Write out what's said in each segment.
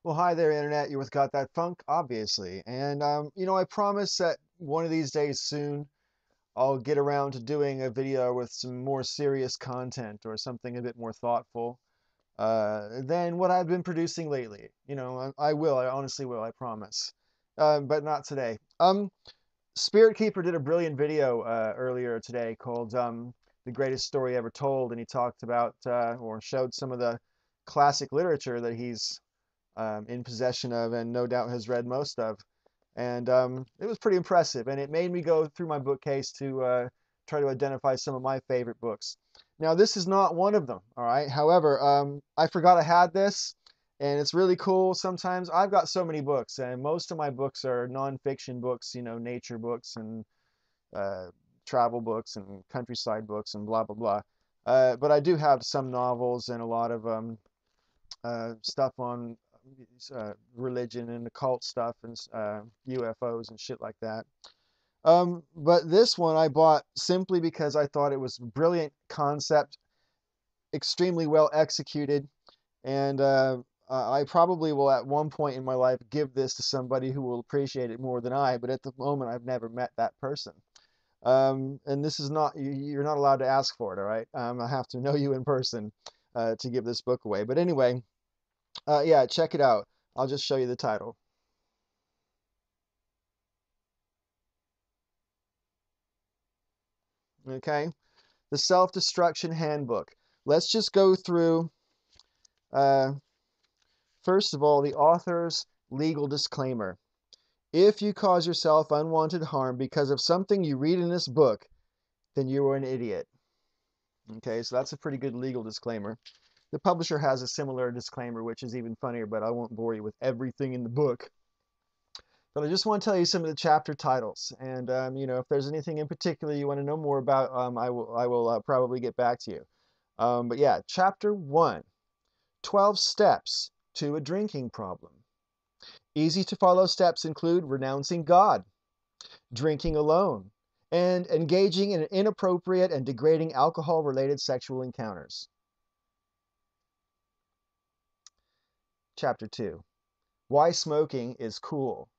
Well, hi there, Internet. You're with Got That Funk, obviously. And, I promise that one of these days soon, I'll get around to doing a video with some more serious content or something a bit more thoughtful than what I've been producing lately. I will, I honestly will, I promise. But not today. Spirit Keeper did a brilliant video earlier today called The Greatest Story Ever Told, and he talked about or showed some of the classic literature that he's in possession of and no doubt has read most of. And it was pretty impressive. And it made me go through my bookcase to try to identify some of my favorite books. Now, this is not one of them, all right? However, I forgot I had this, and it's really cool. Sometimes I've got so many books, and most of my books are nonfiction books, nature books and uh, travel books and countryside books and blah, blah, blah. But I do have some novels and a lot of stuff on religion and occult stuff and UFOs and shit like that. But this one I bought simply because I thought it was a brilliant concept, extremely well executed, and I probably will at one point in my life give this to somebody who will appreciate it more than I, but at the moment I've never met that person. And this is not, you're not allowed to ask for it, all right? I have to know you in person to give this book away. But anyway, yeah, check it out. I'll just show you the title. Okay, the Self-Destruction Handbook. Let's just go through, uh, first of all, the author's legal disclaimer. If you cause yourself unwanted harm because of something you read in this book, then you are an idiot. Okay, so that's a pretty good legal disclaimer. The publisher has a similar disclaimer, which is even funnier, but I won't bore you with everything in the book. But I just want to tell you some of the chapter titles, and if there's anything in particular you want to know more about, I will probably get back to you. But yeah, chapter 1, 12 steps to a drinking problem. Easy to follow steps include renouncing God, drinking alone, and engaging in inappropriate and degrading alcohol-related sexual encounters. Chapter 2, why smoking is cool.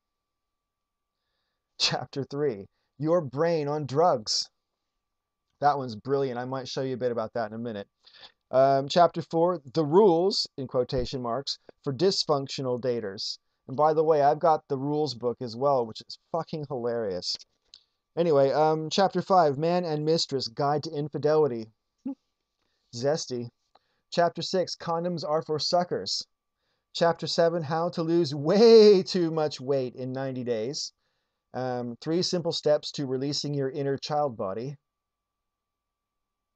Chapter 3, your brain on drugs. That one's brilliant. I might show you a bit about that in a minute. Chapter 4, the rules, in quotation marks, for dysfunctional daters. And by the way, I've got the rules book as well, which is fucking hilarious. Anyway, chapter 5, Man and Mistress, Guide to Infidelity. Zesty. Chapter 6, Condoms are for suckers. Chapter 7, How to lose way too much weight in 90 days. 3 simple steps to releasing your inner child body.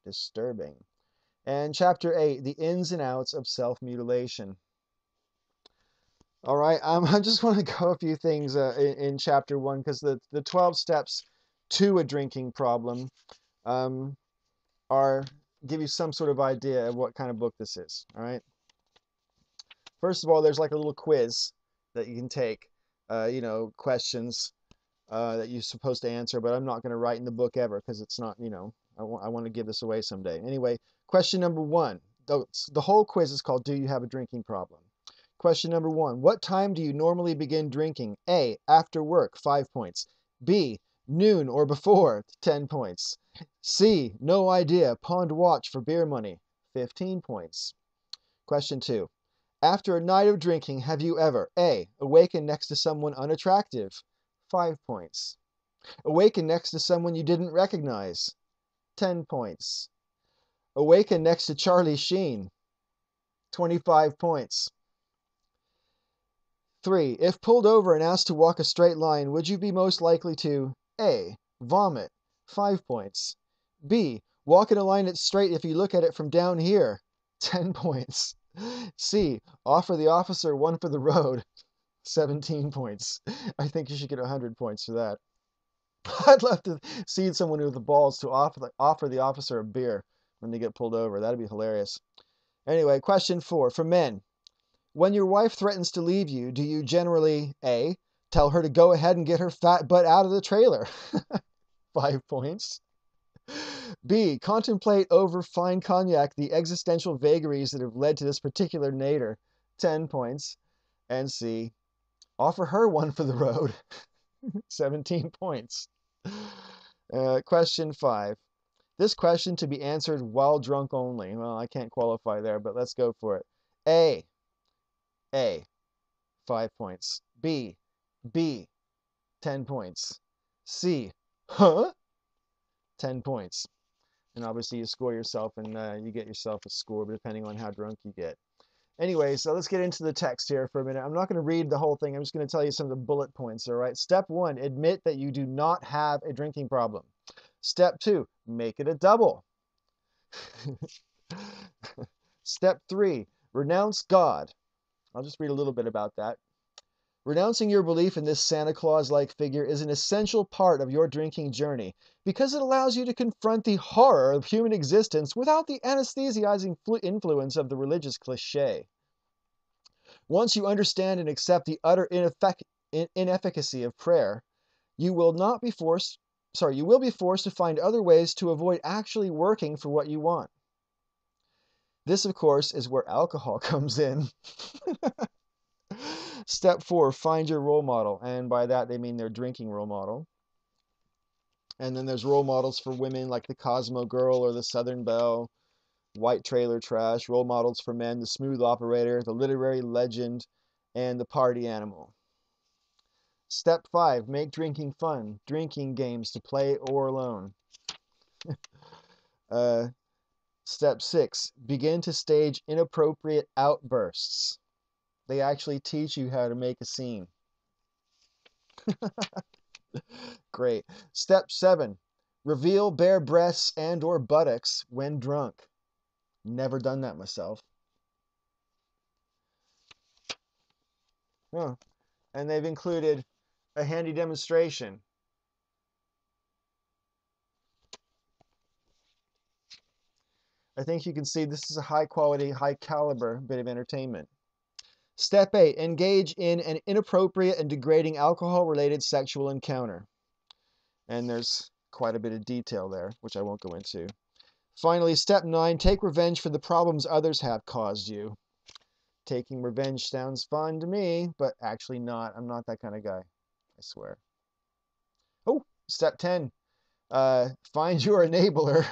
Disturbing. And chapter 8, the ins and outs of self-mutilation. All right, I just want to go a few things in chapter 1, because the 12 steps to a drinking problem give you some sort of idea of what kind of book this is. All right. First of all, there's like a little quiz that you can take, questions that you're supposed to answer, but I'm not going to write in the book ever because it's not, I want to give this away someday. Anyway, question number 1. The whole quiz is called Do You Have a Drinking Problem? Question number 1. What time do you normally begin drinking? A, after work, 5 points. B, noon or before, 10 points. C, no idea, pawned watch for beer money, 15 points. Question 2. After a night of drinking, have you ever A, awakened next to someone unattractive? 5 points. Awaken next to someone you didn't recognize. 10 points. Awaken next to Charlie Sheen. 25 points. 3. If pulled over and asked to walk a straight line, would you be most likely to A, vomit. 5 points. B, walk in a line that's straight if you look at it from down here. 10 points. C, offer the officer one for the road. 17 points. I think you should get 100 points for that. I'd love to see someone with the balls to offer the officer a beer when they get pulled over. That'd be hilarious. Anyway, question 4. For men, when your wife threatens to leave you, do you generally A, tell her to go ahead and get her fat butt out of the trailer? 5 points. B, contemplate over fine cognac the existential vagaries that have led to this particular nadir. 10 points. And C, offer her one for the road. 17 points. Question 5. This question to be answered while drunk only. Well, I can't qualify there, but let's go for it. A, 5 points. B, 10 points. C, 10 points. And obviously you score yourself and you get yourself a score depending on how drunk you get. Anyway, so let's get into the text here for a minute. I'm not going to read the whole thing. I'm just going to tell you some of the bullet points, all right? Step 1, admit that you do not have a drinking problem. Step 2, make it a double. Step 3, renounce God. I'll just read a little bit about that. Renouncing your belief in this Santa Claus-like figure is an essential part of your drinking journey because it allows you to confront the horror of human existence without the anesthesiizing influence of the religious cliché. Once you understand and accept the utter inefficacy of prayer, you will be forced to find other ways to avoid actually working for what you want. This, of course, is where alcohol comes in. Step 4, find your role model. And by that, they mean their drinking role model. And then there's role models for women like the Cosmo Girl or the Southern Belle, White Trailer Trash. Role models for men, the Smooth Operator, the Literary Legend, and the Party Animal. Step 5, make drinking fun. Drinking games to play or alone. Step 6, begin to stage inappropriate outbursts. They actually teach you how to make a scene. Great. Step 7, reveal bare breasts and or buttocks when drunk. Never done that myself. Oh. And they've included a handy demonstration. I think you can see this is a high quality, high caliber bit of entertainment. Step 8, engage in an inappropriate and degrading alcohol-related sexual encounter. And there's quite a bit of detail there, which I won't go into. Finally, step 9, take revenge for the problems others have caused you. Taking revenge sounds fun to me, but actually not. I'm not that kind of guy, I swear. Oh, step 10, find your enabler.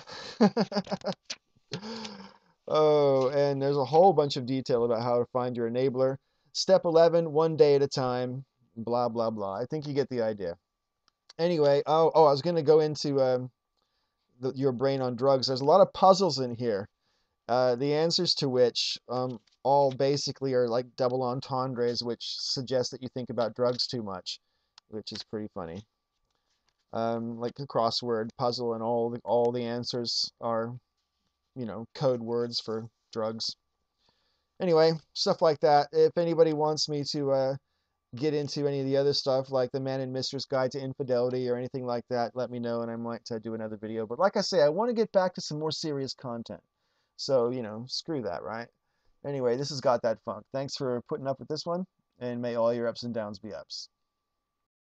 Oh, and there's a whole bunch of detail about how to find your enabler. Step 11, one day at a time, blah, blah, blah. I think you get the idea. Anyway, I was going to go into your brain on drugs. There's a lot of puzzles in here, the answers to which all basically are like double entendres, which suggest that you think about drugs too much, which is pretty funny. Like a crossword puzzle, and all the answers are, code words for drugs. Anyway, stuff like that. If anybody wants me to get into any of the other stuff, like the Man and Mistress Guide to Infidelity or anything like that, let me know and I might do another video. But like I say, I want to get back to some more serious content. So, screw that, right? Anyway, this has Got That Funk. Thanks for putting up with this one, and may all your ups and downs be ups.